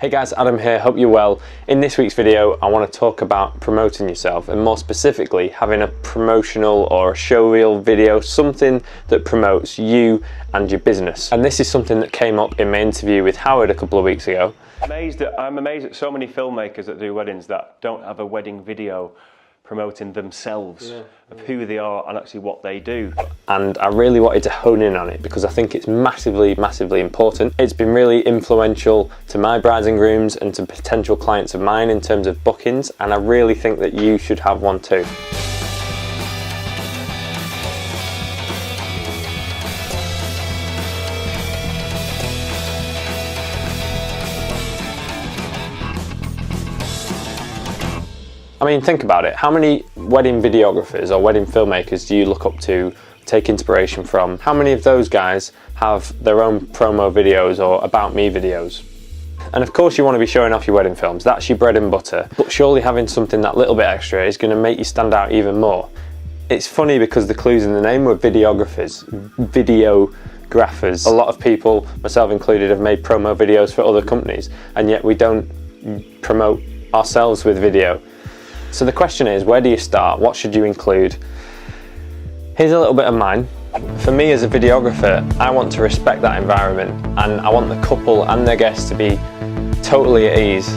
Hey guys, Adam here, hope you're well. In this week's video, I want to talk about promoting yourself and more specifically having a promotional or a showreel video, something that promotes you and your business. And this is something that came up in my interview with Howard a couple of weeks ago. I'm amazed at so many filmmakers that do weddings that don't have a wedding video promoting themselves, of who they are and actually what they do. And I really wanted to hone in on it because I think it's massively important. It's been really influential to my brides and grooms and to potential clients of mine in terms of bookings, and I really think that you should have one too. I mean, think about it. How many wedding videographers or wedding filmmakers do you look up to, take inspiration from? How many of those guys have their own promo videos or about me videos? And of course you want to be showing off your wedding films. That's your bread and butter. But surely having something that little bit extra is going to make you stand out even more. It's funny because the clues in the name were videographers, videographers. A lot of people, myself included, have made promo videos for other companies, and yet we don't promote ourselves with video. So the question is, where do you start? What should you include? Here's a little bit of mine. For me as a videographer, I want to respect that environment and I want the couple and their guests to be totally at ease.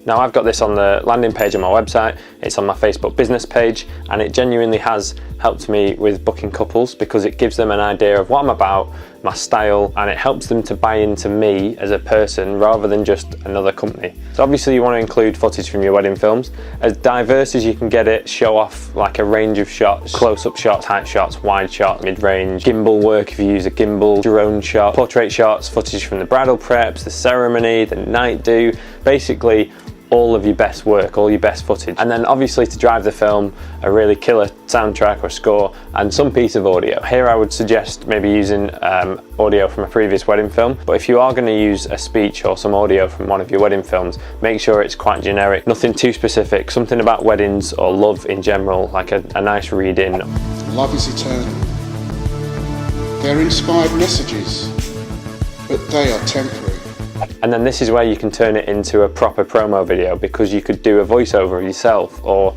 Now I've got this on the landing page on my website, it's on my Facebook business page, and it genuinely has helped me with booking couples because it gives them an idea of what I'm about, my style, and it helps them to buy into me as a person rather than just another company. So obviously you want to include footage from your wedding films, as diverse as you can get it, show off like a range of shots, close-up shots, tight shots, wide shots, mid-range, gimbal work if you use a gimbal, drone shot, portrait shots, footage from the bridal preps, the ceremony, the night do, basically all of your best work, all your best footage. And then obviously to drive the film, a really killer soundtrack or score and some piece of audio. Here I would suggest maybe using audio from a previous wedding film, but if you are going to use a speech or some audio from one of your wedding films, make sure it's quite generic, nothing too specific, something about weddings or love in general, like a nice read-in. Love is eternal. They're inspired messages, but they are temporary. And then this is where you can turn it into a proper promo video, because you could do a voiceover of yourself or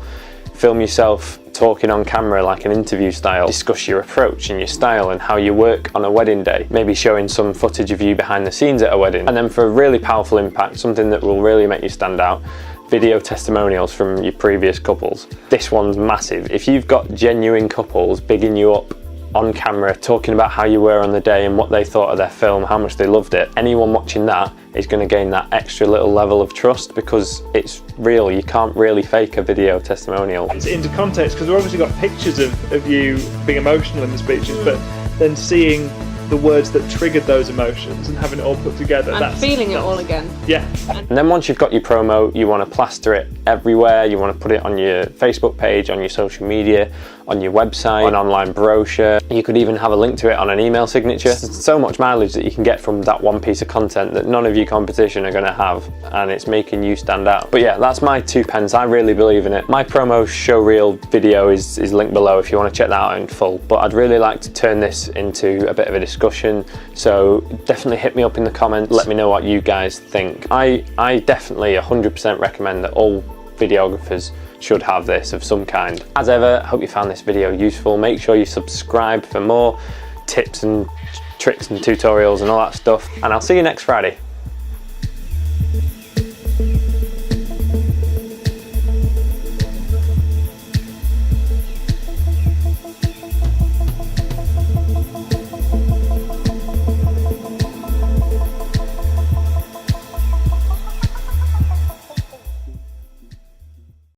film yourself talking on camera like an interview style, discuss your approach and your style and how you work on a wedding day, maybe showing some footage of you behind the scenes at a wedding. And then for a really powerful impact, something that will really make you stand out, video testimonials from your previous couples. This one's massive. If you've got genuine couples bigging you up on camera, talking about how you were on the day and what they thought of their film, how much they loved it, anyone watching that is going to gain that extra little level of trust because it's real. You can't really fake a video testimonial. It's into context because we've obviously got pictures of you being emotional in the speeches, but then seeing the words that triggered those emotions and having it all put together. And feeling it all again. Yeah. And then once you've got your promo, you want to plaster it everywhere. You want to put it on your Facebook page, on your social media, on your website, an online brochure. You could even have a link to it on an email signature. There's so much mileage that you can get from that one piece of content that none of your competition are going to have, and it's making you stand out. But yeah, that's my 2 pence. I really believe in it. My promo showreel video is linked below if you want to check that out in full. But I'd really like to turn this into a bit of a discussion, so definitely hit me up in the comments. Let me know what you guys think. I definitely 100% recommend that all videographers should have this of some kind. As ever, hope you found this video useful. Make sure you subscribe for more tips and tricks and tutorials and all that stuff, and I'll see you next Friday.